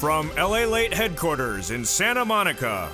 From Lalate headquarters in Santa Monica,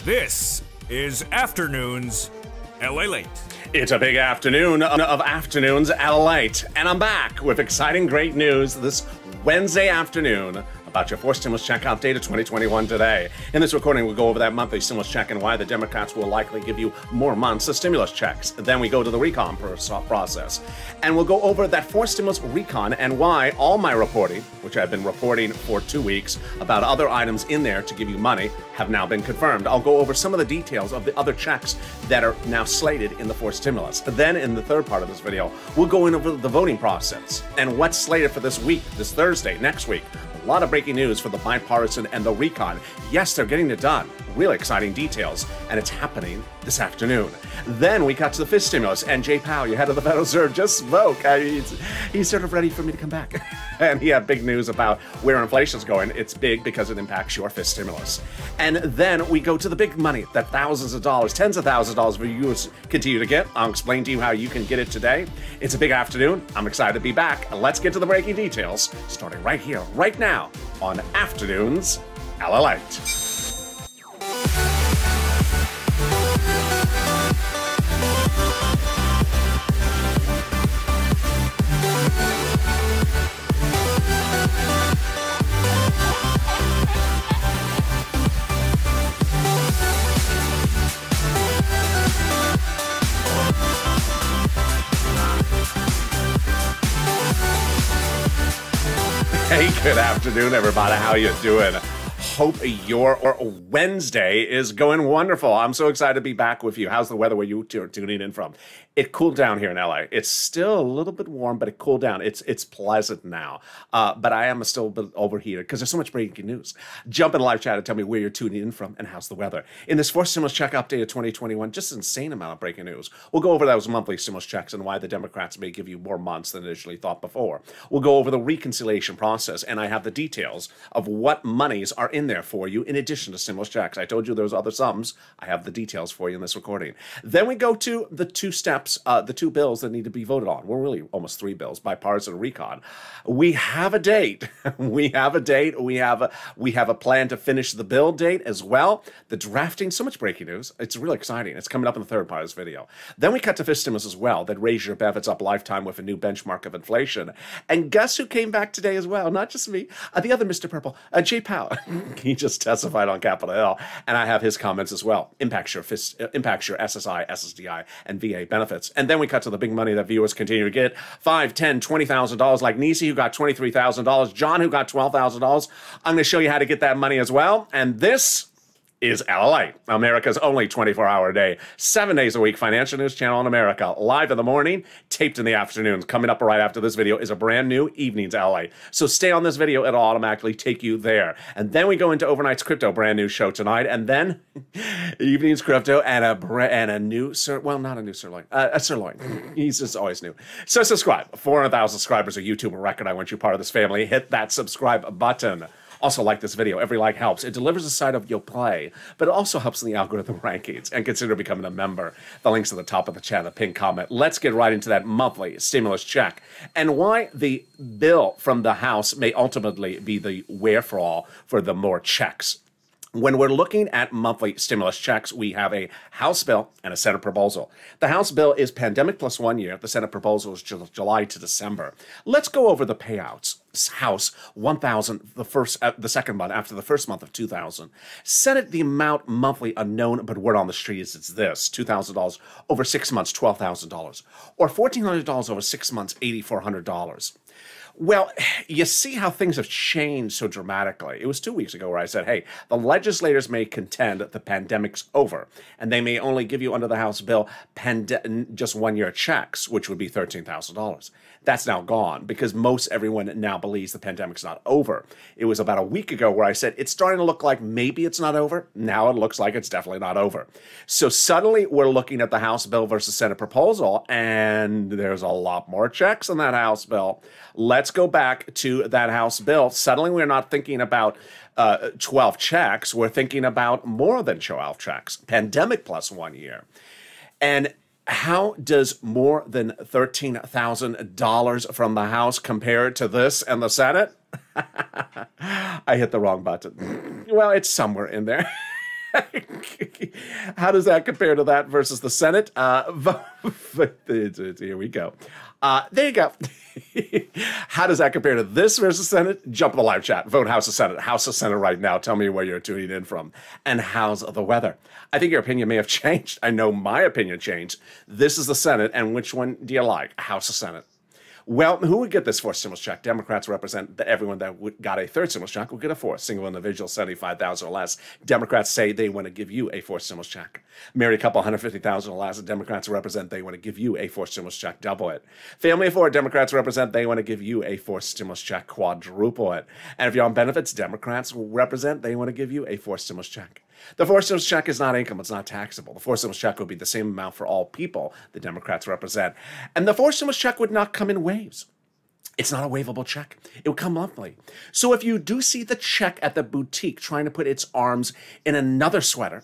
this is Afternoons Lalate. It's a big afternoon of afternoons at Lalate, and I'm back with exciting, great news this Wednesday afternoon about your fourth stimulus check update of 2021 today. In this recording, we'll go over that monthly stimulus check and why the Democrats will likely give you more months of stimulus checks. Then we go to the recon process, and we'll go over that fourth stimulus recon and why all my reporting, which I've been reporting for 2 weeks about other items in there to give you money, have now been confirmed. I'll go over some of the details of the other checks that are now slated in the fourth stimulus. Then in the third part of this video, we'll go over the voting process and what's slated for this week, this Thursday, next week. A lot of breaking news for the bipartisan and the recon. Yes, they're getting it done. Really exciting details, and it's happening this afternoon. Then we got to the fifth stimulus, and Jay Powell, your head of the Federal Reserve, just spoke. He's sort of ready for me to come back. And he had big news about where inflation's going. It's big because it impacts your fifth stimulus. And then we go to the big money, that thousands of dollars, tens of thousands of dollars for you continue to get. I'll explain to you how you can get it today. It's a big afternoon. I'm excited to be back. Let's get to the breaking details, starting right here, right now, on Afternoons Lalate. Hey, good afternoon, everybody. How you doing? Hope your Wednesday is going wonderful. I'm so excited to be back with you. How's the weather where you are tuning in from? It cooled down here in LA. It's still a little bit warm, but it cooled down. It's pleasant now. But I am still a bit overheated because there's so much breaking news. Jump in the live chat and tell me where you're tuning in from and how's the weather. In this fourth stimulus check update of 2021, just an insane amount of breaking news. We'll go over those monthly stimulus checks and why the Democrats may give you more months than initially thought before. We'll go over the reconciliation process, and I have the details of what monies are in there for you in addition to stimulus checks. I told you there was other sums. I have the details for you in this recording. Then we go to the two steps, the two bills that need to be voted on. We're really almost three bills, bipartisan recon. We have a date. We have a date. We have a plan to finish the bill date as well. The drafting, so much breaking news. It's really exciting. It's coming up in the third part of this video. Then we cut to fifth stimulus as well, that raise your benefits up lifetime with a new benchmark of inflation. And guess who came back today as well? Not just me, the other Mr. Purple, Jay Powell. He just testified on Capitol Hill, and I have his comments as well. Impacts your SSI, SSDI, and VA benefits. And then we cut to the big money that viewers continue to get. $5,000, $10,000, $20,000, like Nisi, who got $23,000, John, who got $12,000. I'm going to show you how to get that money as well. And this is Lalate, America's only 24-hour day, 7 days a week financial news channel in America. Live in the morning, taped in the afternoons. Coming up right after this video is a brand new Evenings Lalate. So stay on this video, it'll automatically take you there. And then we go into Overnight's Crypto, brand new show tonight. And then Evenings Crypto and a new not a new sirloin, a sirloin. He's just always new. So subscribe. 400,000 subscribers, a YouTube record. I want you part of this family. Hit that subscribe button. Also, like this video. Every like helps. It delivers a side of your play, but it also helps in the algorithm rankings. And consider becoming a member. The link's at the top of the chat, the pinned comment. Let's get right into that monthly stimulus check and why the bill from the House may ultimately be the wherefore for the more checks. When we're looking at monthly stimulus checks, we have a House bill and a Senate proposal. The House bill is pandemic plus 1 year. The Senate proposal is July to December. Let's go over the payouts. House, $1,000 the second month after the first month of $2,000. Senate, the amount monthly unknown, but word on the street is it's this: $2,000 over 6 months, $12,000, or $1,400 over 6 months, $8,400. Well, you see how things have changed so dramatically. It was 2 weeks ago where I said, hey, the legislators may contend that the pandemic's over, and they may only give you under the House bill just 1 year checks, which would be $13,000. That's now gone because most everyone now believes the pandemic's not over. It was about a week ago where I said it's starting to look like maybe it's not over. Now it looks like it's definitely not over. So suddenly we're looking at the House bill versus Senate proposal, and there's a lot more checks in that House bill. Let's go back to that House bill. Suddenly we're not thinking about 12 checks. We're thinking about more than 12 checks. Pandemic plus 1 year. And how does more than $13,000 from the House compare to this and the Senate? I hit the wrong button. Well, it's somewhere in there. How does that compare to that versus the Senate? Here we go. There you go. How does that compare to this versus Senate? Jump in the live chat. Vote House of Senate. House of Senate right now. Tell me where you're tuning in from. And how's the weather? I think your opinion may have changed. I know my opinion changed. This is the Senate, and which one do you like? House of Senate. Well, who would get this fourth stimulus check? Democrats represent everyone that got a third stimulus check will get a fourth. Single individual, $75,000 or less. Democrats say they want to give you a fourth stimulus check. Married couple, $150,000 or less. Democrats represent they want to give you a fourth stimulus check. Double it. Family of four, Democrats represent they want to give you a fourth stimulus check. Quadruple it. And if you're on benefits, Democrats represent they want to give you a fourth stimulus check. The fourth stimulus check is not income. It's not taxable. The fourth stimulus check would be the same amount for all people the Democrats represent. And the fourth stimulus check would not come in waves. It's not a waivable check. It would come monthly. So if you do see the check at the boutique trying to put its arms in another sweater,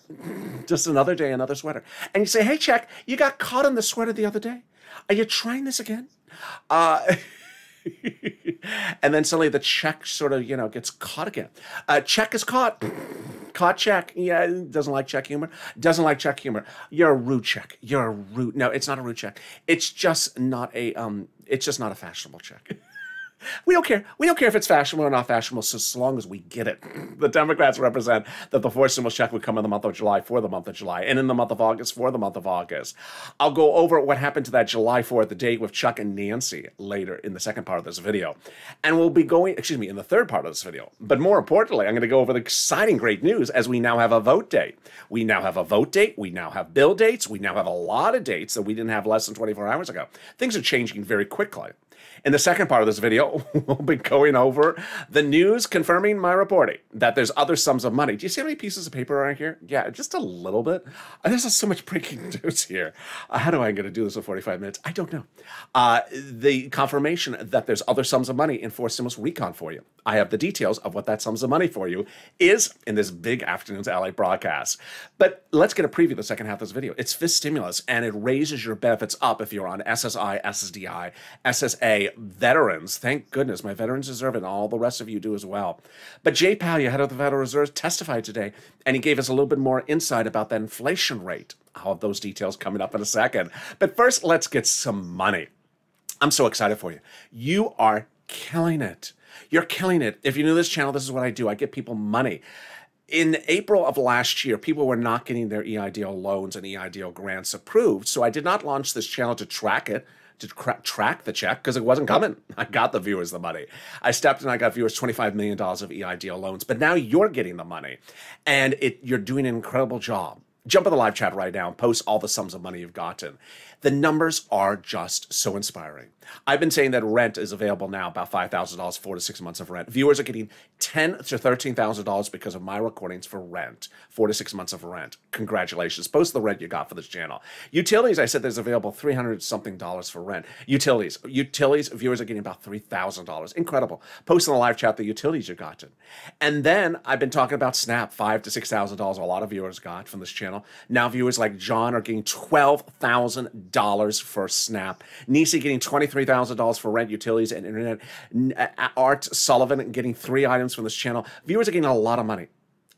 just another day, another sweater, and you say, hey, check, you got caught in the sweater the other day. Are you trying this again? And then suddenly the check sort of, gets caught again. Check is caught. Caught check. Yeah, doesn't like check humor. Doesn't like check humor. You're a rude check. You're a rude. No, it's not a rude check. It's just not a fashionable check. We don't care. We don't care if it's fashionable or not fashionable, so as long as we get it. The Democrats represent that the fourth stimulus check would come in the month of July for the month of July, and in the month of August for the month of August. I'll go over what happened to that July 4th, the date with Chuck and Nancy later in the second part of this video. And we'll be going, in the third part of this video. But more importantly, I'm going to go over the exciting great news as we now have a vote date. We now have a vote date. We now have bill dates. We now have a lot of dates that we didn't have less than 24 hours ago. Things are changing very quickly. In the second part of this video, we'll be going over the news confirming my reporting that there's other sums of money. Do you see how many pieces of paper are here? Yeah, just a little bit. There's so much breaking news here. How do I going to do this in 45 minutes? I don't know. The confirmation that there's other sums of money in fourth stimulus recon for you. I have the details of what that sums of money for you is in this big Afternoons LA broadcast. But let's get a preview of the second half of this video. It's fifth stimulus, and it raises your benefits up if you're on SSI, SSDI, SSA, veterans. Thank goodness. My veterans deserve it, and all the rest of you do as well. But Jay Powell, head of the Federal Reserve, testified today, and he gave us a little bit more insight about that inflation rate. I'll have those details coming up in a second. But first, let's get some money. I'm so excited for you. You are killing it. You're killing it. If you're new to this channel, this is what I do. I get people money. In April of last year, people were not getting their EIDL loans and EIDL grants approved, so I did not launch this channel to track it, to track the check, because it wasn't coming. I got the viewers the money. I stepped in, I got viewers $25 million of EIDL loans, but now you're getting the money, and you're doing an incredible job. Jump in the live chat right now and post all the sums of money you've gotten. The numbers are just so inspiring. I've been saying that rent is available now, about $5,000, 4 to 6 months of rent. Viewers are getting $10,000 to $13,000 because of my recordings for rent, 4 to 6 months of rent. Congratulations. Post the rent you got for this channel. Utilities, I said there's available $300-something for rent. Utilities, viewers are getting about $3,000. Incredible. Post in the live chat the utilities you've gotten. And then I've been talking about SNAP, $5,000 to $6,000. A lot of viewers got from this channel. Now viewers like John are getting $12,000 for SNAP. Nisi getting $23,000 for rent, utilities, and internet. Art Sullivan getting 3 items from this channel. Viewers are getting a lot of money.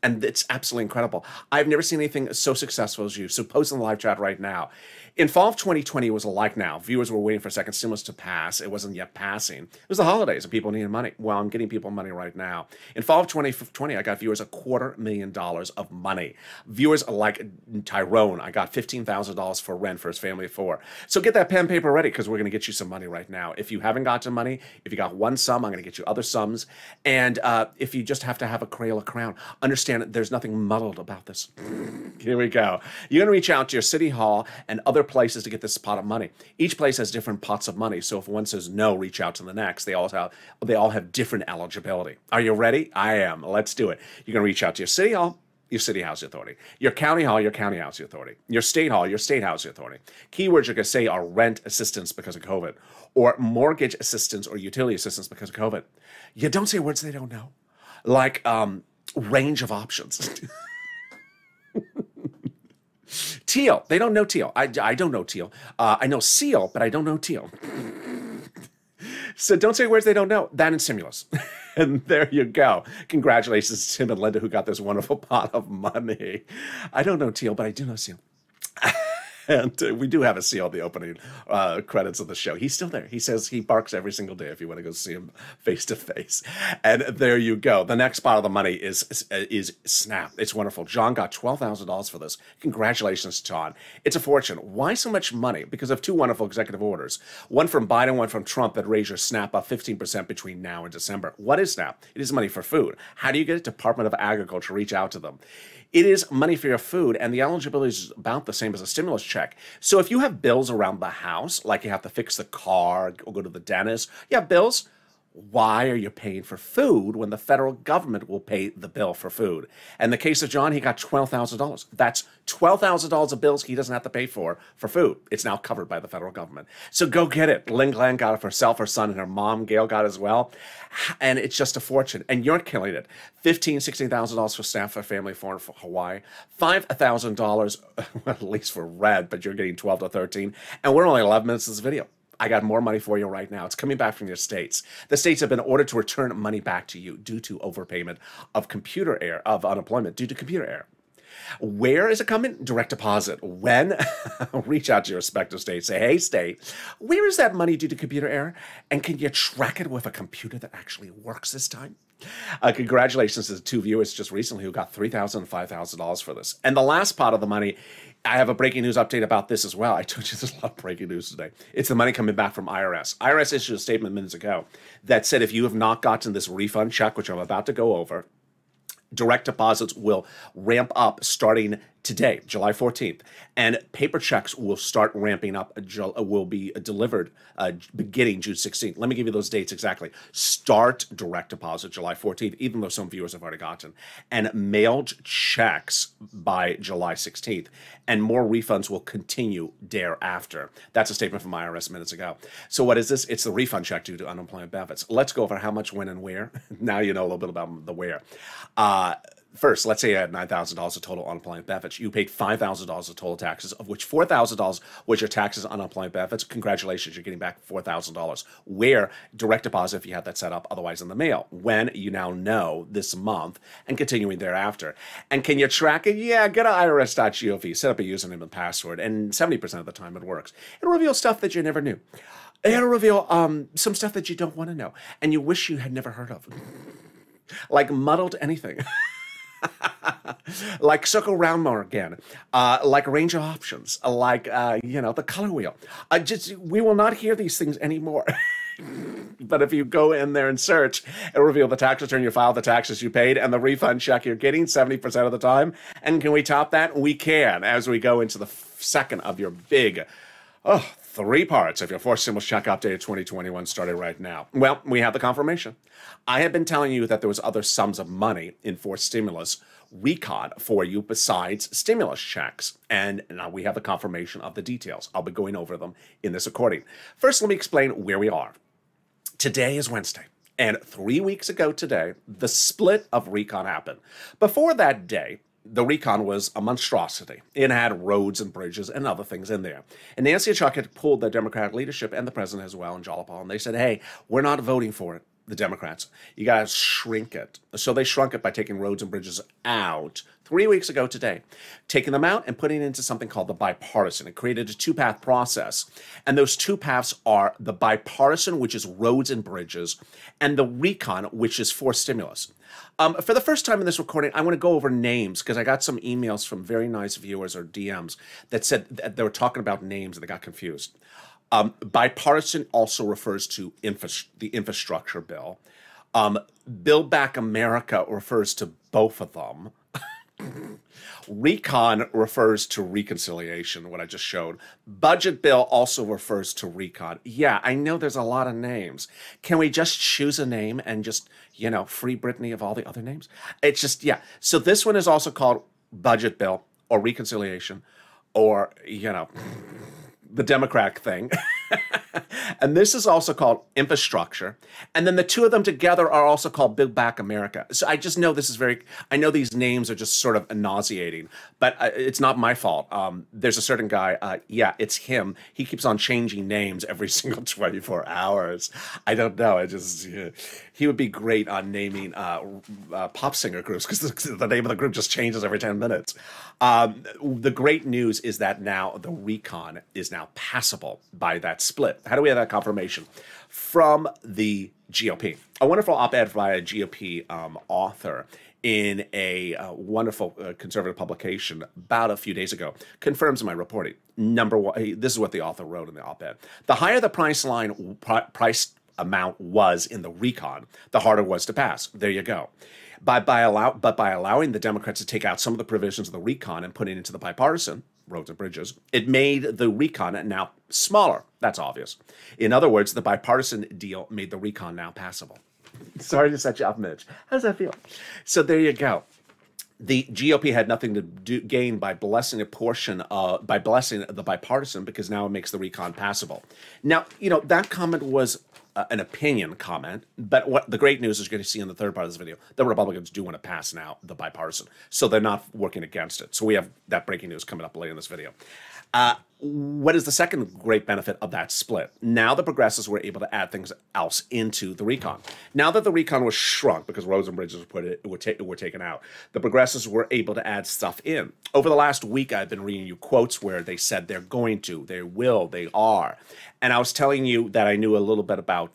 And it's absolutely incredible. I've never seen anything so successful as you. So post in the live chat right now. In fall of 2020, it was like now. Viewers were waiting for second stimulus to pass. It wasn't yet passing. It was the holidays and people needed money. Well, I'm getting people money right now. In fall of 2020, I got viewers $250,000 of money. Viewers like Tyrone, I got $15,000 for rent for his family of 4. So get that pen and paper ready because we're going to get you some money right now. If you haven't gotten money, if you got one sum, I'm going to get you other sums. And if you just have to have a Crayola crown, understand there's nothing muddled about this. Here we go. You're going to reach out to your city hall and other places to get this pot of money. Each place has different pots of money. So if one says no, reach out to the next. They all have different eligibility. Are you ready? I am. Let's do it. You're going to reach out to your city hall, your city housing authority, your county hall, your county housing authority, your state hall, your state housing authority. Keywords you're going to say are rent assistance because of COVID, or mortgage assistance or utility assistance because of COVID. You don't say words they don't know, like range of options. Teal. They don't know teal. I don't know teal. I know seal, but I don't know teal. So don't say words they don't know. That and stimulus. And there you go. Congratulations to Tim and Linda who got this wonderful pot of money. I don't know Teal, but I do know Seal. And we do have a Seal at the opening credits of the show. He's still there. He says he barks every single day if you want to go see him face to face. And there you go. The next pot of the money is Snap. It's wonderful. John got $12,000 for this. Congratulations, John. It's a fortune. Why so much money? Because of two wonderful executive orders. One from Biden, one from Trump that raise your Snap up 15% between now and December. What is Snap? It is money for food. How do you get it? Department of Agriculture. Reach out to them. It is money for your food, and the eligibility is about the same as a stimulus check. So if you have bills around the house, like you have to fix the car or go to the dentist, you have bills. Why are you paying for food when the federal government will pay the bill for food? In the case of John, he got $12,000. That's $12,000 of bills he doesn't have to pay for food. It's now covered by the federal government. So go get it. Lynn Glenn got it for herself, her son, and her mom, Gail, got it as well. And it's just a fortune. And you're killing it. $15,000, $16,000 for staff for family for Hawaii. $5,000, at least for Red, but you're getting 12 to 13. And we're only 11 minutes of this video. I got more money for you right now. It's coming back from your states. The states have been ordered to return money back to you due to overpayment of computer error, of unemployment due to computer error. Where is it coming? Direct deposit. When? Reach out to your respective state. Say, hey, state, where is that money due to computer error? And can you track it with a computer that actually works this time? Congratulations to the two viewers just recently who got $3,000 and $5,000 for this. And the last part of the money, I have a breaking news update about this as well. I told you there's a lot of breaking news today. It's the money coming back from IRS. IRS issued a statement minutes ago that said if you have not gotten this refund check, which I'm about to go over, direct deposits will ramp up starting today, July 14th, and paper checks will start ramping up, will be delivered beginning June 16th. Let me give you those dates exactly. Start direct deposit July 14th, even though some viewers have already gotten, and mailed checks by July 16th, and more refunds will continue thereafter. That's a statement from IRS minutes ago. So what is this? It's the refund check due to unemployment benefits. Let's go over how much, when, and where. Now you know a little bit about the where. First, let's say you had $9,000 of total unemployment benefits. You paid $5,000 of total taxes, of which $4,000 was your taxes on unemployment benefits. Congratulations, you're getting back $4,000. Where? Direct deposit if you had that set up, otherwise in the mail. When? You now know this month and continuing thereafter. And can you track it? Yeah, go to irs.gov, set up a username and password, and 70% of the time it works. It'll reveal stuff that you never knew. It'll reveal some stuff that you don't want to know and you wish you had never heard of. Like muddled anything. Like circle round more again, like range of options, like, the color wheel. We will not hear these things anymore. But if you go in there and search, it'll reveal the tax return you filed, the taxes you paid, and the refund check you're getting 70% of the time. And can we top that? We can, as we go into the second of your big, 3 parts of your forced stimulus check update of 2021 started right now. Well, we have the confirmation. I have been telling you that there was other sums of money in forced stimulus recon for you besides stimulus checks. And now we have the confirmation of the details. I'll be going over them in this recording. First, let me explain where we are. Today is Wednesday. And 3 weeks ago today, the split of recon happened. Before that day, the recon was a monstrosity. It had roads and bridges and other things in there. And Nancy and Chuck had pulled the Democratic leadership and the president as well in Jalapal, and they said, hey, we're not voting for it, the Democrats. You got to shrink it. So they shrunk it by taking roads and bridges out 3 weeks ago today, taking them out and putting it into something called the bipartisan. It created a 2-path process. And those 2 paths are the bipartisan, which is roads and bridges, and the recon, which is for stimulus. For the first time in this recording, I want to go over names because I got some emails from very nice viewers or DMs that said that they were talking about names and they got confused. Bipartisan also refers to the infrastructure bill. Build Back America refers to both of them. Recon refers to reconciliation, what I just showed. Budget bill also refers to recon. Yeah, I know there's a lot of names. Can we just choose a name and just, free Britney of all the other names? It's just, yeah. So this one is also called budget bill or reconciliation or, the Democratic thing. And this is also called infrastructure. And then the two of them together are also called Build Back America. So I just know this is I know these names are just sort of nauseating, but it's not my fault. There's a certain guy, yeah, it's him. He keeps on changing names every single 24 hours. I don't know. He would be great on naming pop singer groups because the name of the group just changes every 10 minutes. The great news is that now the recon is now passable by that split. How do we have that confirmation? From the GOP. A wonderful op-ed by a GOP author in a wonderful conservative publication about a few days ago confirms my reporting. Number one, this is what the author wrote in the op-ed. The higher the price amount was in the recon, the harder it was to pass. There you go. But by allowing the Democrats to take out some of the provisions of the recon and put it into the bipartisan, roads and bridges, it made the recon now smaller. That's obvious. In other words, the bipartisan deal made the recon now passable. Sorry to set you off, Mitch. How does that feel? So there you go. The GOP had nothing to gain by blessing the bipartisan because now it makes the recon passable. Now, that comment was an opinion comment, but what the great news is you're going to see in the third part of this video, the Republicans do want to pass now the bipartisan, so they're not working against it. So we have that breaking news coming up later in this video. What is the second great benefit of that split? Now the progressives were able to add things else into the recon. Now that the recon was shrunk because roads and bridges were taken out, the progressives were able to add stuff in. Over the last week, I've been reading you quotes where they said they're going to, they will, they are. And I was telling you that I knew a little bit about,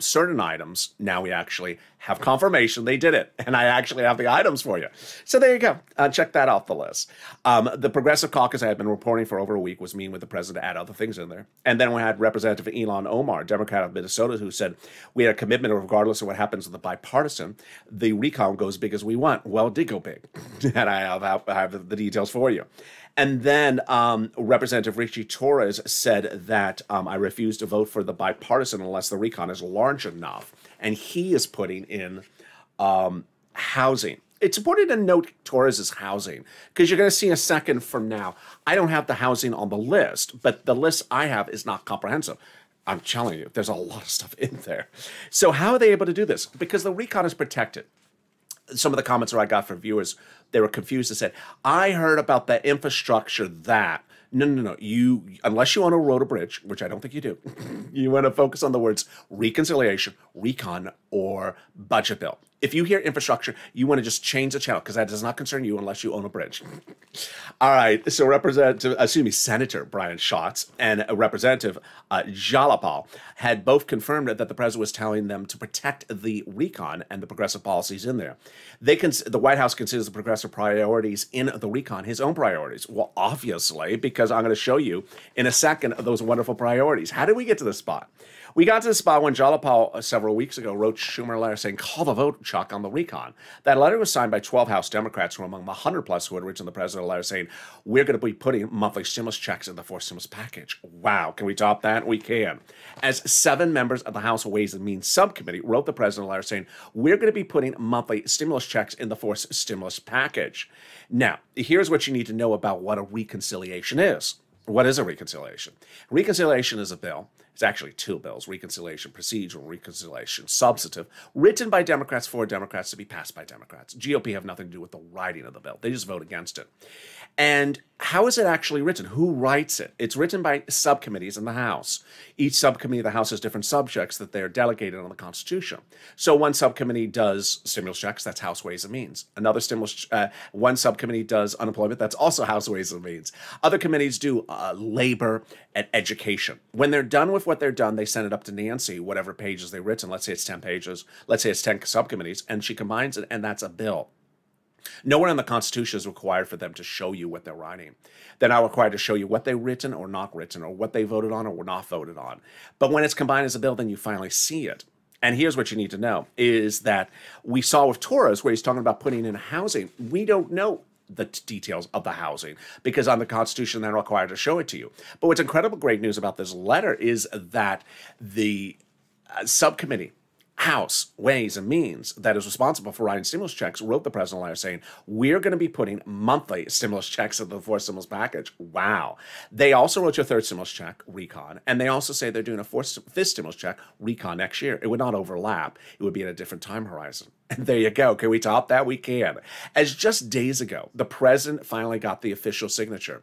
certain items. Now we actually have confirmation they did it. And I actually have the items for you. So there you go. Check that off the list. The Progressive Caucus I had been reporting for over a week was meeting with the president to add other things in there. And then we had Representative Ilhan Omar, Democrat of Minnesota, who said, we had a commitment regardless of what happens with the bipartisan, the recon goes big as we want. Well, it did go big. And I have the details for you. And then Representative Richie Torres said that I refuse to vote for the bipartisan unless the recon is large enough. And he is putting in housing. It's important to note Torres's housing because you're going to see a second from now. I don't have the housing on the list, but the list I have is not comprehensive. I'm telling you, there's a lot of stuff in there. So how are they able to do this? Because the recon is protected. Some of the comments that I got from viewers, they were confused and said, I heard about the infrastructure that. No. Unless you own a road or bridge, which I don't think you do, you want to focus on the words reconciliation, recon, or budget bill. If you hear infrastructure, you want to just change the channel because that does not concern you unless you own a bridge. All right, so Senator Brian Schatz and Representative Jalapal had both confirmed that the president was telling them to protect the recon and the progressive policies in there. The White House considers the progressive priorities in the recon his own priorities. Well, obviously, because I'm going to show you in a second those wonderful priorities. How did we get to this spot? We got to the spot when Jalapal several weeks ago wrote Schumer a letter saying, call the vote, Chuck, on the recon. That letter was signed by 12 House Democrats who were among the 100-plus who had written the president a letter saying, we're going to be putting monthly stimulus checks in the fourth stimulus package. Wow, can we top that? We can. As 7 members of the House Ways and Means Subcommittee wrote the president a letter saying, we're going to be putting monthly stimulus checks in the fourth stimulus package. Now, here's what you need to know about what a reconciliation is. What is a reconciliation? Reconciliation is a bill. It's actually 2 bills, reconciliation procedural, reconciliation substantive, written by Democrats for Democrats to be passed by Democrats. GOP have nothing to do with the writing of the bill. They just vote against it. And how is it actually written? Who writes it? It's written by subcommittees in the House. Each subcommittee of the House has different subjects that they're delegated on the Constitution. So one subcommittee does stimulus checks, that's House Ways and Means. One subcommittee does unemployment, that's also House Ways and Means. Other committees do labor and education. When they're done with what they're done, they send it up to Nancy, whatever pages they've written. Let's say it's 10 pages. Let's say it's 10 subcommittees, and she combines it, and that's a bill. Nowhere in the Constitution is required for them to show you what they're writing. They're not required to show you what they've written or not written, or what they voted on or were not voted on. But when it's combined as a bill, then you finally see it. And here's what you need to know, is that we saw with Torres, where he's talking about putting in housing, we don't know the details of the housing because on the Constitution they're required to show it to you. But what's incredible great news about this letter is that the subcommittee House Ways and Means, that is responsible for writing stimulus checks, wrote the president a letter saying, we're going to be putting monthly stimulus checks into the fourth stimulus package. Wow. They also wrote your third stimulus check, recon, and they also say they're doing a fifth stimulus check, recon, next year. It would not overlap. It would be at a different time horizon. And there you go. Can we top that? We can. As just days ago, the president finally got the official signature.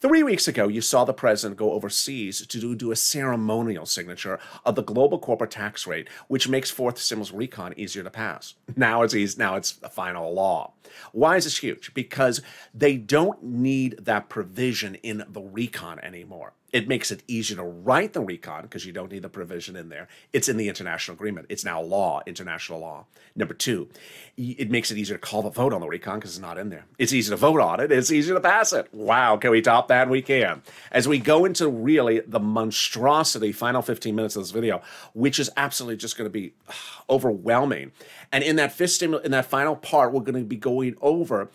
3 weeks ago, you saw the president go overseas to do a ceremonial signature of the global corporate tax rate, which makes fourth stimulus recon easier to pass. Now it's a final law. Why is this huge? Because they don't need that provision in the recon anymore. It makes it easier to write the recon because you don't need the provision in there. It's in the international agreement. It's now law, international law. Number two, it makes it easier to call the vote on the recon because it's not in there. It's easy to vote on it. It's easier to pass it. Wow, can we top that? We can. As we go into really the monstrosity final 15 minutes of this video, which is absolutely just going to be overwhelming. And in that final part, we're going to be going over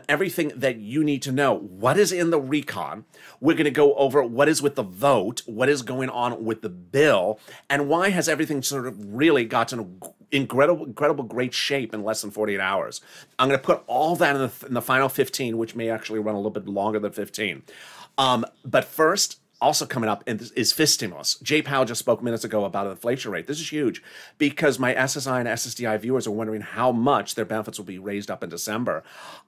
everything that you need to know. What is in the recon? We're going to go over what is with the vote, what is going on with the bill, and why has everything sort of really gotten incredible great shape in less than 48 hours. I'm going to put all that in the final 15, which may actually run a little bit longer than 15. But first, also coming up is fifth stimulus. Jay Powell just spoke minutes ago about an inflation rate. This is huge because my SSI and SSDI viewers are wondering how much their benefits will be raised up in December.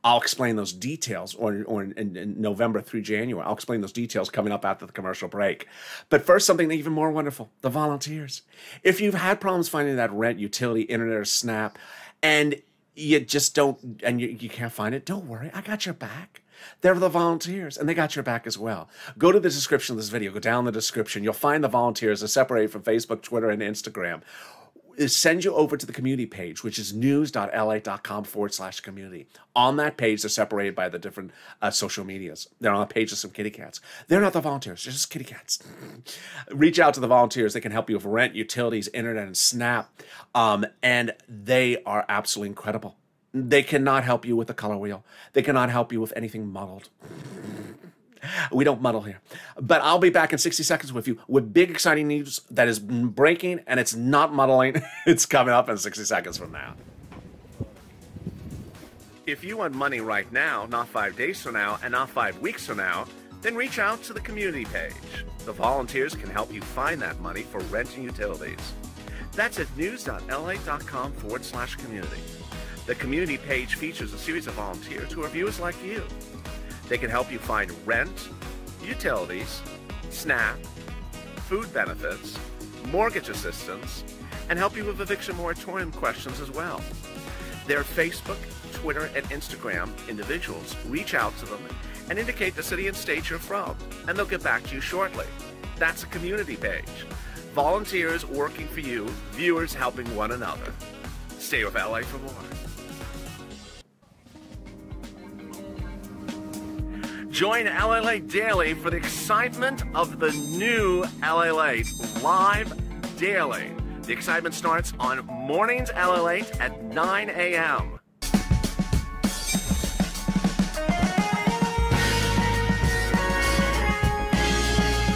I'll explain those details, or in November through January. I'll explain those details coming up after the commercial break. But first, something even more wonderful, the volunteers. If you've had problems finding that rent, utility, internet, or SNAP, and you just don't, and you can't find it, don't worry, I got your back. They're the volunteers, and they got your back as well. Go to the description of this video. Go down the description. You'll find the volunteers are separated from Facebook, Twitter, and Instagram. It sends you over to the community page, which is news.lalate.com/community. On that page, they're separated by the different social medias. They're on a page of some kitty cats. They're not the volunteers. They're just kitty cats. Reach out to the volunteers. They can help you with rent, utilities, internet, and SNAP. And they are absolutely incredible. They cannot help you with the color wheel. They cannot help you with anything muddled. We don't muddle here. But I'll be back in 60 seconds with you with big, exciting news that is breaking, and it's not muddling. It's coming up in 60 seconds from now. If you want money right now, not 5 days from now, and not 5 weeks from now, then reach out to the community page. The volunteers can help you find that money for rent and utilities. That's at news.lalate.com/community. The community page features a series of volunteers who are viewers like you. They can help you find rent, utilities, SNAP, food benefits, mortgage assistance, and help you with eviction moratorium questions as well. Their Facebook, Twitter, and Instagram individuals reach out to them and indicate the city and state you're from, and they'll get back to you shortly. That's a community page. Volunteers working for you, viewers helping one another. Stay with LA for more. Join Lalate Daily for the excitement of the new Lalate live daily. The excitement starts on mornings Lalate at 9 a.m.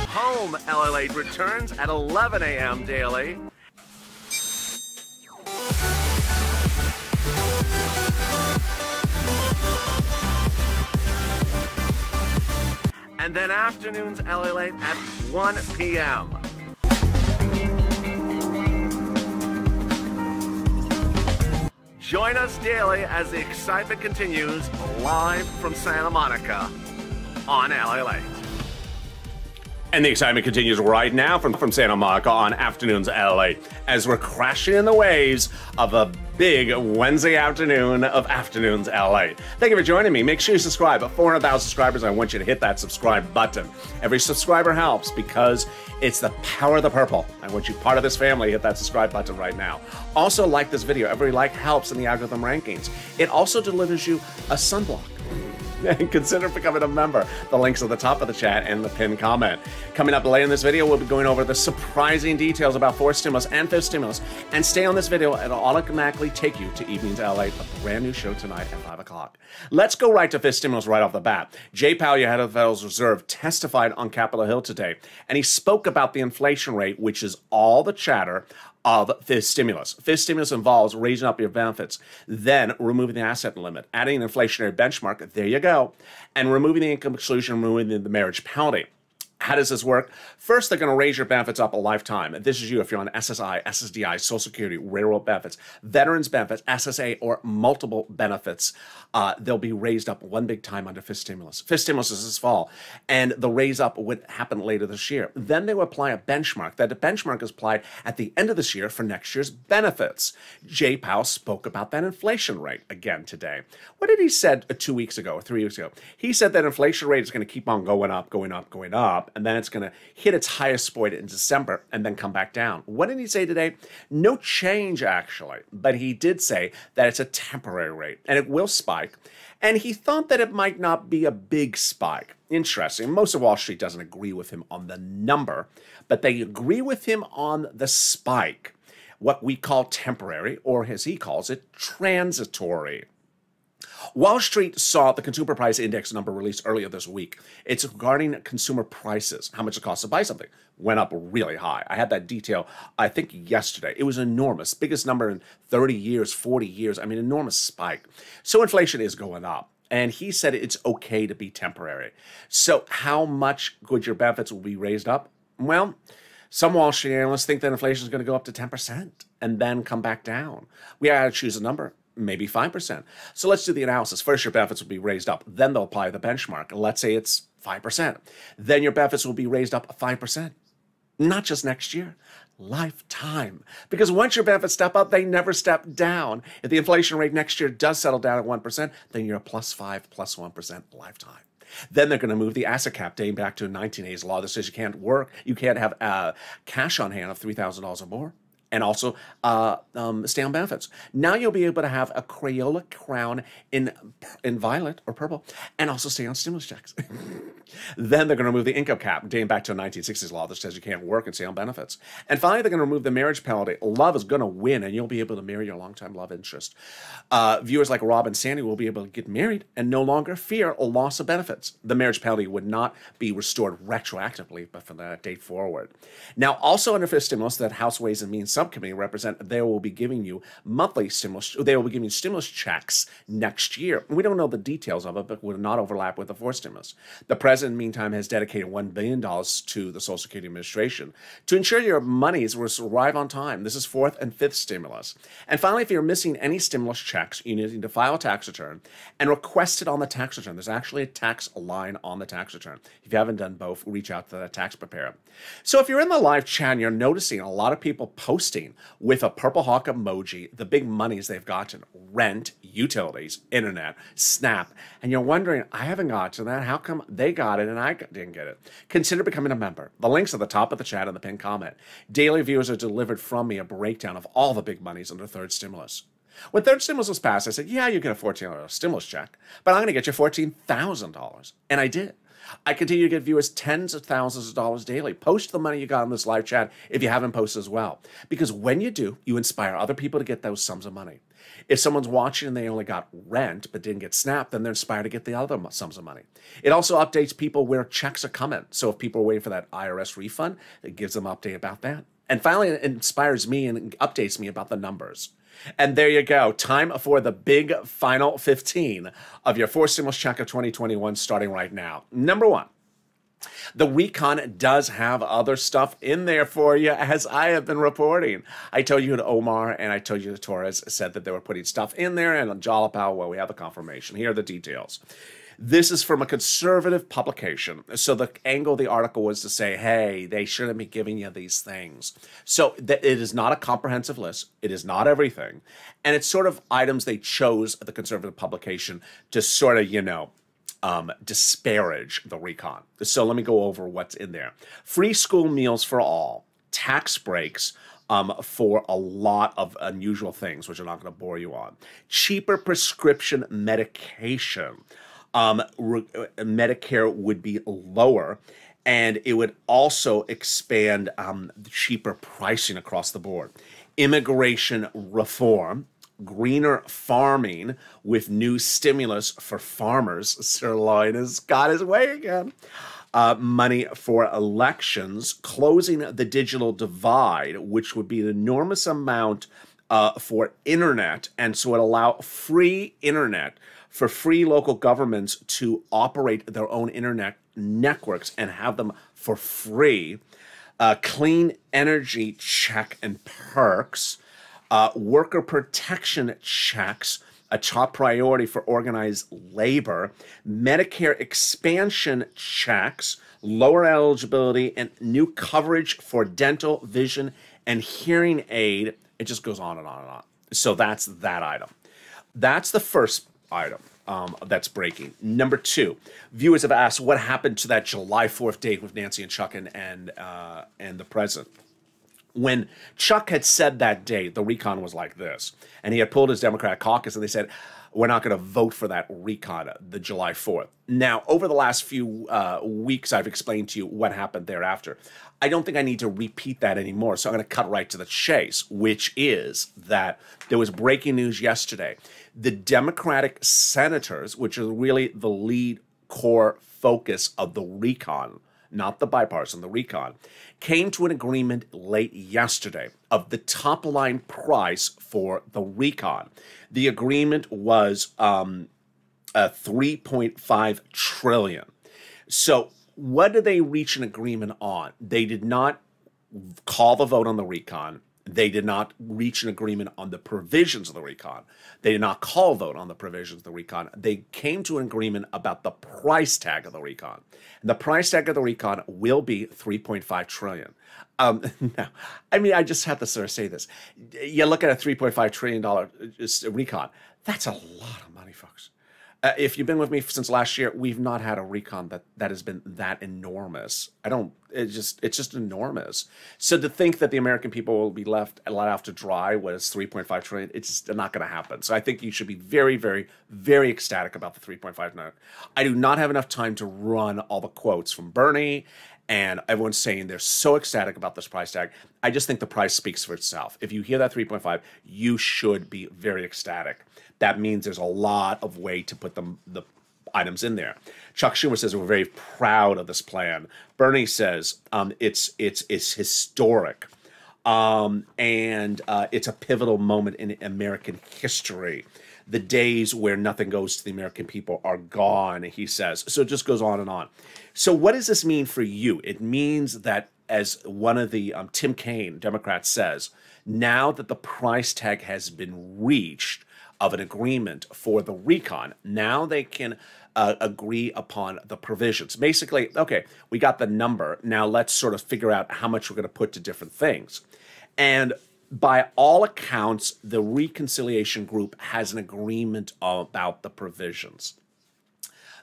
Home Lalate returns at 11 a.m. daily. And then afternoons Lalate at 1 p.m. Join us daily as the excitement continues live from Santa Monica on Lalate. And the excitement continues right now from Santa Monica on Afternoons Lalate as we're crashing in the waves of a big Wednesday afternoon of Afternoons Lalate. Thank you for joining me. Make sure you subscribe. At 400,000 subscribers, I want you to hit that subscribe button. Every subscriber helps because it's the power of the purple. I want you part of this family. Hit that subscribe button right now. Also, like this video. Every like helps in the algorithm rankings. It also delivers you a sunblock. And consider becoming a member. The link's at the top of the chat and the pinned comment. Coming up later in this video, we'll be going over the surprising details about fourth stimulus and fifth stimulus. And stay on this video, it'll automatically take you to Evenings Lalate, a brand new show tonight at 5 o'clock. Let's go right to fifth stimulus right off the bat. Jay Powell, head of the Federal Reserve, testified on Capitol Hill today, and he spoke about the inflation rate, which is all the chatter of this stimulus. This stimulus involves raising up your benefits, then removing the asset limit, adding an inflationary benchmark, there you go, and removing the income exclusion, removing the marriage penalty. How does this work? First, they're going to raise your benefits up a lifetime. This is you if you're on SSI, SSDI, Social Security, railroad benefits, veterans benefits, SSA, or multiple benefits. They'll be raised up one big time under fifth stimulus. Fifth stimulus is this fall, and the raise up would happen later this year. Then they will apply a benchmark. That the benchmark is applied at the end of this year for next year's benefits. Jay Powell spoke about that inflation rate again today. What did he said 2 weeks ago or 3 weeks ago? He said that inflation rate is going to keep on going up, going up, going up, and then it's going to hit its highest point in December and then come back down. What did he say today? No change, actually, but he did say that it's a temporary rate and it will spike. And he thought that it might not be a big spike. Interesting. Most of Wall Street doesn't agree with him on the number, but they agree with him on the spike, what we call temporary, or as he calls it, transitory. Wall Street saw the consumer price index number released earlier this week. It's regarding consumer prices, how much it costs to buy something. Went up really high. I had that detail, I think, yesterday. It was enormous. Biggest number in 30 years, 40 years. I mean, enormous spike. So inflation is going up. And he said it's okay to be temporary. So how much would your benefits will be raised up? Well, some Wall Street analysts think that inflation is going to go up to 10% and then come back down. We got to choose a number. Maybe 5%. So let's do the analysis. First, your benefits will be raised up. Then they'll apply the benchmark. Let's say it's 5%. Then your benefits will be raised up 5%. Not just next year, lifetime. Because once your benefits step up, they never step down. If the inflation rate next year does settle down at 1%, then you're a +5, +1% lifetime. Then they're going to move the asset cap dating back to a 1980s law that says you can't work, you can't have cash on hand of $3,000 or more. And also stay on benefits. Now you'll be able to have a Crayola crown in violet or purple and also stay on stimulus checks. Then they're going to remove the income cap dating back to a 1960s law that says you can't work and stay on benefits. And finally, they're going to remove the marriage penalty. Love is going to win and you'll be able to marry your longtime love interest. Viewers like Rob and Sandy will be able to get married and no longer fear a loss of benefits. The marriage penalty would not be restored retroactively, but from that date forward. Now, also under fifth stimulus, that House Ways and Means Subcommittee represent, they will be giving you monthly stimulus, they will be giving you stimulus checks next year. We don't know the details of it, but will not overlap with the fourth stimulus. The president, meantime, has dedicated $1 billion to the Social Security Administration to ensure your monies will arrive on time. This is fourth and fifth stimulus. And finally, if you're missing any stimulus checks, you need to file a tax return and request it on the tax return. There's actually a tax line on the tax return. If you haven't done both, reach out to the tax preparer. So if you're in the live chat and you're noticing a lot of people posting with a purple hawk emoji, the big monies they've gotten, rent, utilities, internet, SNAP, and you're wondering, I haven't got to that. How come they got it and I didn't get it? Consider becoming a member. The link's at the top of the chat and the pinned comment. Daily viewers are delivered from me a breakdown of all the big monies under third stimulus. When third stimulus was passed, I said, yeah, you get a $14 stimulus check, but I'm going to get you $14,000. And I did. I continue to get viewers tens of thousands of dollars daily. Post the money you got in this live chat if you haven't posted as well. Because when you do, you inspire other people to get those sums of money. If someone's watching and they only got rent but didn't get SNAP, then they're inspired to get the other sums of money. It also updates people where checks are coming. So if people are waiting for that IRS refund, it gives them an update about that. And finally, it inspires me and updates me about the numbers. And there you go. Time for the big final 15 of your fourth stimulus check of 2021 starting right now. Number one, the recon does have other stuff in there for you, as I have been reporting. I told you that Omar and I told you that Torres said that they were putting stuff in there, and on Jalapao, well, we have the confirmation. Here are the details. This is from a conservative publication. So the angle of the article was to say, hey, they shouldn't be giving you these things. So it is not a comprehensive list. It is not everything. And it's sort of items they chose at the conservative publication to sort of, disparage the recon. So let me go over what's in there. Free school meals for all, tax breaks for a lot of unusual things, which I'm not going to bore you on. Cheaper prescription medication. Medicare would be lower, and it would also expand cheaper pricing across the board. Immigration reform, greener farming with new stimulus for farmers. Sir Lloyd has got his way again. money for elections, closing the digital divide, which would be an enormous amount for internet, and so it allow free internet for free local governments to operate their own internet networks and have them for free. Clean energy check and perks, worker protection checks, a top priority for organized labor, Medicare expansion checks, lower eligibility, and new coverage for dental, vision, and hearing aid. It just goes on and on and on. So that's that item. That's the first item that's breaking. Number two, viewers have asked what happened to that July 4th date with Nancy and Chuck and the president. When Chuck had said that date, the recon was like this, and he had pulled his Democratic caucus, and they said, we're not going to vote for that recon, the July 4th. Now, over the last few weeks, I've explained to you what happened thereafter. I don't think I need to repeat that anymore, so I'm going to cut right to the chase, which is that there was breaking news yesterday. The Democratic senators, which are really the lead core focus of the recon, not the bipartisan, the recon, came to an agreement late yesterday of the top line price for the recon. The agreement was $3.5 trillion. So what did they reach an agreement on? They did not call the vote on the recon. They did not reach an agreement on the provisions of the recon. They did not call a vote on the provisions of the recon. They came to an agreement about the price tag of the recon. And the price tag of the recon will be $3.5 trillion. Now, I mean, I just have to sort of say this. You look at a $3.5 trillion recon, that's a lot of money, folks. If you've been with me since last year, we've not had a recon that has been that enormous. It's just enormous. So to think that the American people will be let out to dry with 3.5 trillion, it's just not going to happen. So I think you should be very, very, very ecstatic about the 3.5 trillion. I do not have enough time to run all the quotes from Bernie, and everyone's saying they're so ecstatic about this price tag. I just think the price speaks for itself. If you hear that 3.5, you should be very ecstatic. That means there's a lot of way to put the items in there. Chuck Schumer says we're very proud of this plan. Bernie says it's historic, and it's a pivotal moment in American history. The days where nothing goes to the American people are gone, he says. So it just goes on and on. So what does this mean for you? It means that, as one of the Tim Kaine, Democrat, says, now that the price tag has been reached of an agreement for the recon, now they can agree upon the provisions. Basically, okay, we got the number. Now let's sort of figure out how much we're going to put to different things. And by all accounts, the reconciliation group has an agreement about the provisions.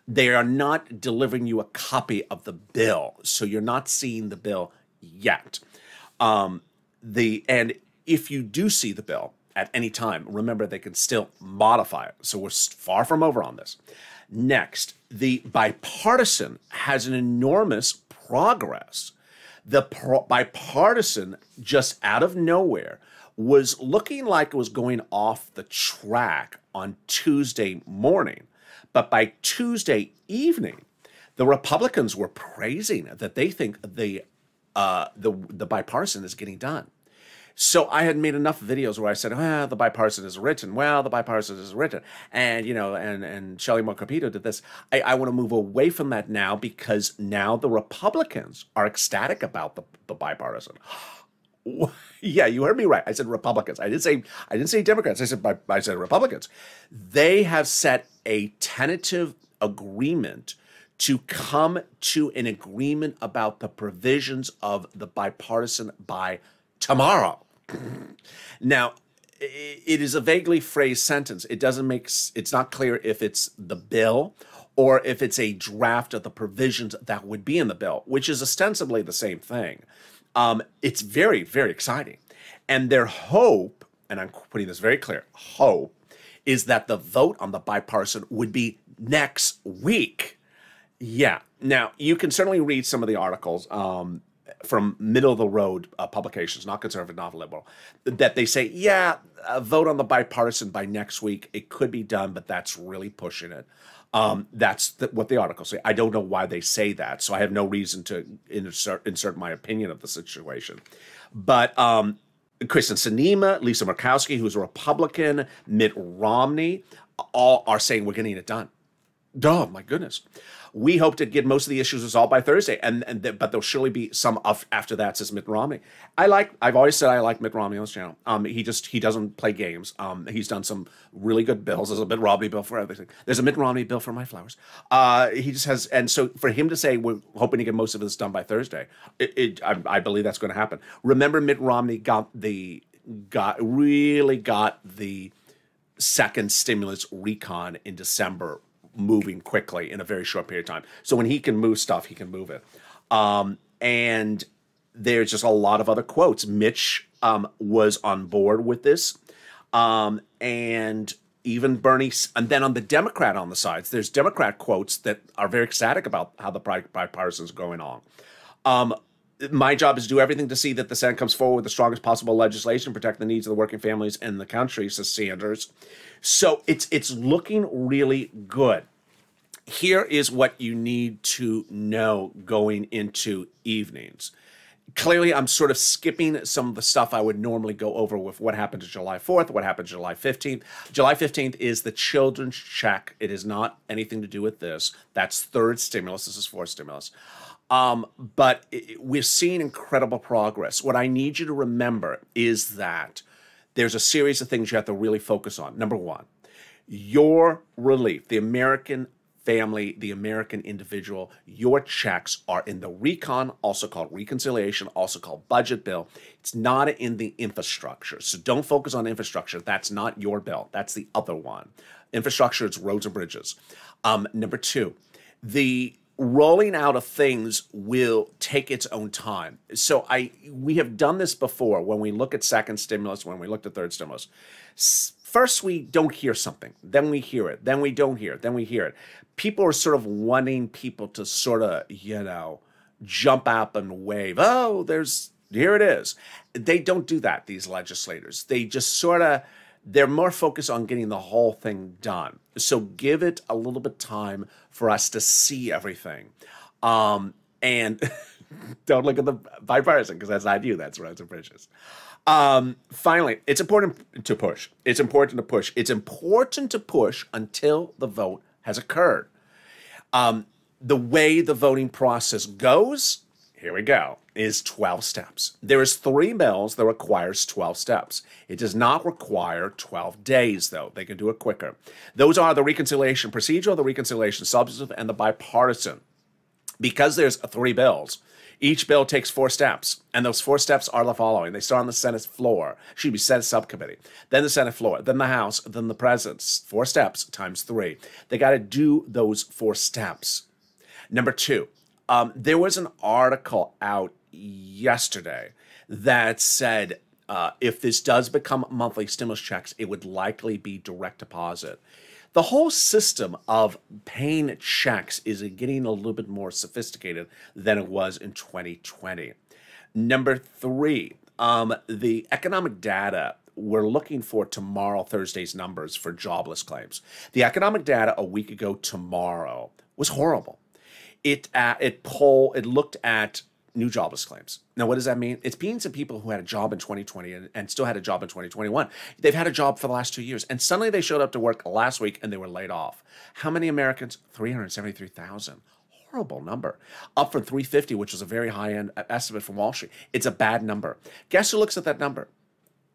They are not delivering you a copy of the bill, so you're not seeing the bill yet. And if you do see the bill at any time, remember they can still modify it. So we're far from over on this. Next, the bipartisan has an enormous progress. The bipartisan, just out of nowhere, was looking like it was going off the track on Tuesday morning. But by Tuesday evening, the Republicans were praising that they think the bipartisan is getting done. So I had made enough videos where I said, well, the bipartisan is written. Well, the bipartisan is written. And, you know, and Shelley Moore Capito did this. I want to move away from that now, because now the Republicans are ecstatic about the bipartisan. Yeah, you heard me right. I said Republicans. I didn't say Democrats. I said Republicans. They have set a tentative agreement to come to an agreement about the provisions of the bipartisan by tomorrow. Now, it is a vaguely phrased sentence. It's not clear if it's the bill or if it's a draft of the provisions that would be in the bill, which is ostensibly the same thing. It's very, very exciting. And their hope, and I'm putting this very clear, hope, is that the vote on the bipartisan would be next week. Yeah. Now, you can certainly read some of the articles. from middle of the road publications, not conservative, not liberal, that they say, yeah, vote on the bipartisan by next week. It could be done, but that's really pushing it. That's what the articles say. I don't know why they say that, so I have no reason to insert my opinion of the situation. But Kristen Sinema, Lisa Murkowski, who's a Republican, Mitt Romney, all are saying we're getting it done. Oh, my goodness. We hope to get most of the issues resolved by Thursday, but there'll surely be some after that, says Mitt Romney. I've always said I like Mitt Romney on this channel. He doesn't play games. He's done some really good bills. There's a Mitt Romney bill for everything. There's a Mitt Romney bill for my flowers. He just has, and so for him to say we're hoping to get most of this done by Thursday, I believe that's going to happen. Remember, Mitt Romney really got the second stimulus recon in December moving quickly in a very short period of time. So when he can move stuff, he can move it. And there's just a lot of other quotes. Mitch was on board with this. And even Bernie, and then on the Democrat on the sides, there's Democrat quotes that are very ecstatic about how the bipartisan is going on. My job is to do everything to see that the Senate comes forward with the strongest possible legislation, protect the needs of the working families in the country, says Sanders. So it's looking really good. Here is what you need to know going into evenings. Clearly, I'm sort of skipping some of the stuff I would normally go over with what happened to July 4th, what happened to July 15th. July 15th is the children's check. It is not anything to do with this. That's third stimulus. This is fourth stimulus. But we're seeing incredible progress. What I need you to remember is that there's a series of things you have to really focus on. Number one, your relief, the American family, the American individual, your checks are in the recon, also called reconciliation, also called budget bill. It's not in the infrastructure. So don't focus on infrastructure. That's not your bill. That's the other one. Infrastructure, it's roads and bridges. Number two, the rolling out of things will take its own time. So we have done this before when we look at second stimulus, when we looked at third stimulus. First, we don't hear something. Then we hear it. Then we don't hear it. Then we hear it. People are sort of wanting people to sort of, jump up and wave. Oh, here it is. They don't do that, these legislators. They just they're more focused on getting the whole thing done. So give it a little bit of time for us to see everything. And don't look at the bipartisan, because that's not you, that's roads and bridges. Finally, it's important to push. It's important to push. It's important to push until the vote has occurred. The way the voting process goes, here we go, is 12 steps. There is 3 bills that requires 12 steps. It does not require 12 days, though. They can do it quicker. Those are the reconciliation procedural, the reconciliation substantive, and the bipartisan. Because there's 3 bills, each bill takes 4 steps, and those 4 steps are the following. They start on the Senate floor, Senate subcommittee, then the Senate floor, then the House, then the President's. 4 steps times 3. They got to do those 4 steps. Number 2, there was an article out yesterday that said if this does become monthly stimulus checks, it would likely be direct deposit. The whole system of paying checks is getting a little bit more sophisticated than it was in 2020. Number 3, the economic data we're looking for tomorrow, Thursday's numbers for jobless claims. The economic data a week ago tomorrow was horrible. It looked at new jobless claims. Now, what does that mean? It means that people who had a job in 2020 and still had a job in 2021, they've had a job for the last 2 years, and suddenly they showed up to work last week and they were laid off. How many Americans? 373,000. Horrible number. Up from 350, which was a very high-end estimate from Wall Street. It's a bad number. Guess who looks at that number?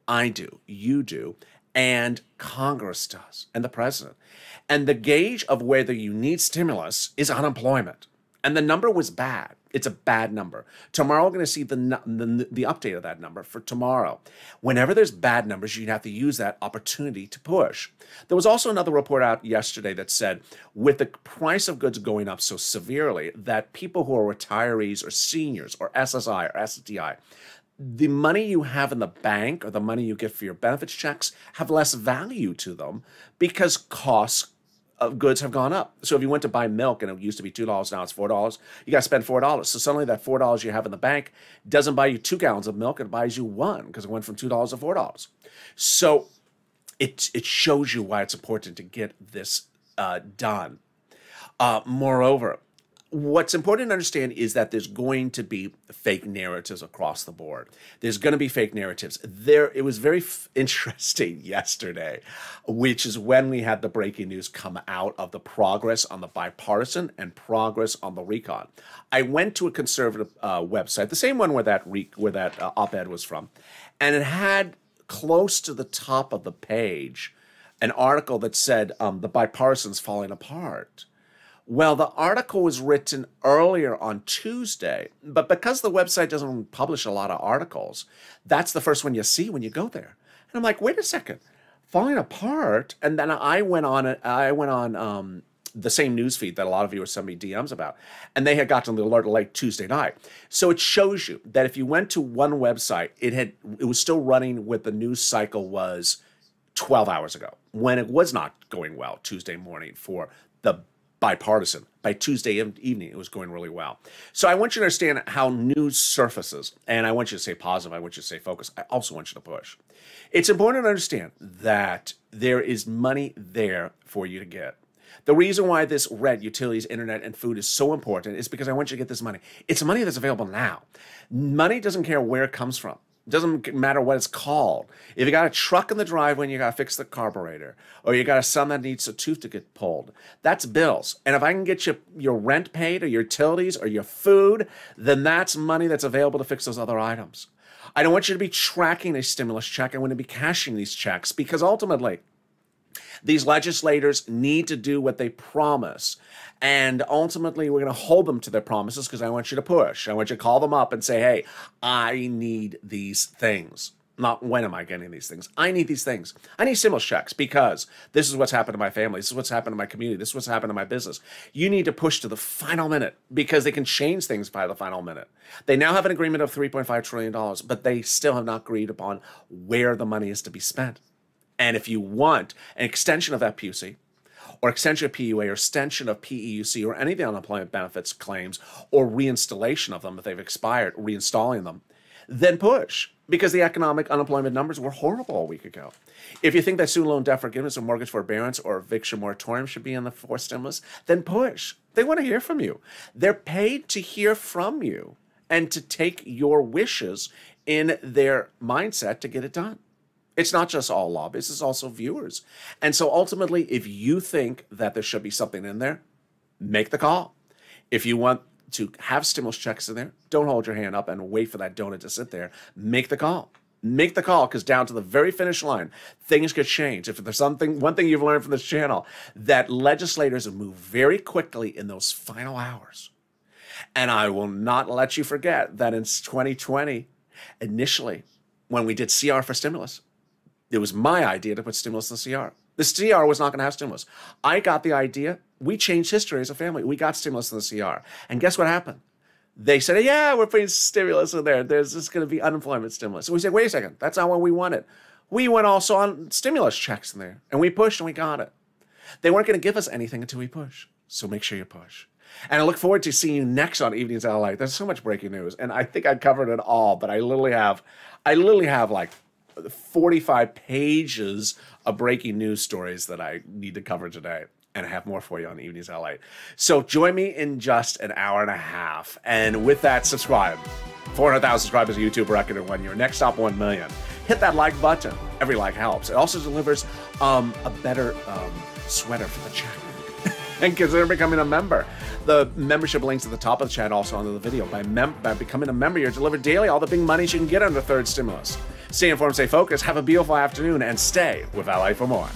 I do. You do. And Congress does. And the president. And the gauge of whether you need stimulus is unemployment. And the number was bad. It's a bad number. Tomorrow, we're going to see the update of that number for tomorrow. Whenever there's bad numbers, you have to use that opportunity to push. There was also another report out yesterday that said, with the price of goods going up so severely, that people who are retirees or seniors or SSI or SDI, the money you have in the bank or the money you get for your benefits checks have less value to them because costs of goods have gone up. So if you went to buy milk and it used to be $2, now it's $4, you got to spend $4. So suddenly that $4 you have in the bank doesn't buy you 2 gallons of milk, it buys you 1 because it went from $2 to $4. So it shows you why it's important to get this done. Moreover, what's important to understand is that there's going to be fake narratives across the board. There's going to be fake narratives. It was very interesting yesterday, which is when we had the breaking news come out of the progress on the bipartisan and progress on the recon. I went to a conservative website, the same one where that op-ed was from, and it had close to the top of the page an article that said the bipartisan's falling apart. Well, the article was written earlier on Tuesday, but because the website doesn't publish a lot of articles, that's the first one you see when you go there. And I'm like, wait a second, falling apart? And then I went on the same newsfeed that a lot of you were sending me DMs about, and they had gotten the alert late Tuesday night. So it shows you that if you went to one website, it was still running with the news cycle was 12 hours ago, when it was not going well Tuesday morning for the bipartisan. By Tuesday evening, it was going really well. So I want you to understand how news surfaces, and I want you to stay positive, I want you to stay focused, I also want you to push. It's important to understand that there is money there for you to get. The reason why this rent, utilities, internet, and food is so important is because I want you to get this money. It's money that's available now. Money doesn't care where it comes from. It doesn't matter what it's called. If you got a truck in the driveway and you got to fix the carburetor, or you got a son that needs a tooth to get pulled, that's bills. And if I can get you your rent paid or your utilities or your food, then that's money that's available to fix those other items. I don't want you to be tracking a stimulus check. I want to be cashing these checks because ultimately, these legislators need to do what they promise. And ultimately, we're going to hold them to their promises because I want you to push. I want you to call them up and say, hey, I need these things. Not when am I getting these things. I need these things. I need stimulus checks because this is what's happened to my family. This is what's happened to my community. This is what's happened to my business. You need to push to the final minute because they can change things by the final minute. They now have an agreement of $3.5 trillion, but they still have not agreed upon where the money is to be spent. And if you want an extension of that PUC, or extension of PUA, or extension of PEUC, or any of the unemployment benefits claims, or reinstallation of them if they've expired, reinstalling them, then push. Because the economic unemployment numbers were horrible a week ago. If you think that student loan debt forgiveness or mortgage forbearance or eviction moratorium should be in the fourth stimulus, then push. They want to hear from you. They're paid to hear from you and to take your wishes in their mindset to get it done. It's not just all lobbyists, it's also viewers. And so ultimately, if you think that there should be something in there, make the call. If you want to have stimulus checks in there, don't hold your hand up and wait for that donut to sit there. Make the call. Make the call, because down to the very finish line, things could change. If there's one thing you've learned from this channel, that legislators move very quickly in those final hours. And I will not let you forget that in 2020, initially, when we did CR for stimulus, it was my idea to put stimulus in the CR. The CR was not going to have stimulus. I got the idea. We changed history as a family. We got stimulus in the CR. And guess what happened? They said, yeah, we're putting stimulus in there. There's just going to be unemployment stimulus. So we said, wait a second. That's not what we wanted. We went also on stimulus checks in there. And we pushed and we got it. They weren't going to give us anything until we push. So make sure you push. And I look forward to seeing you next on Evenings LA. There's so much breaking news. And I think I covered it all. But I literally have like 45 pages of breaking news stories that I need to cover today. And I have more for you on Evenings LA. So join me in just an hour and a half. And with that, subscribe. 400,000 subscribers on YouTube record in 1 year. Next stop, 1 million. Hit that like button. Every like helps. It also delivers a better sweater for the channel. And consider becoming a member. The membership link's at the top of the chat, also under the video. By becoming a member, you're delivered daily all the big monies you can get under third stimulus. Stay informed, stay focused, have a beautiful afternoon, and stay with LA for more.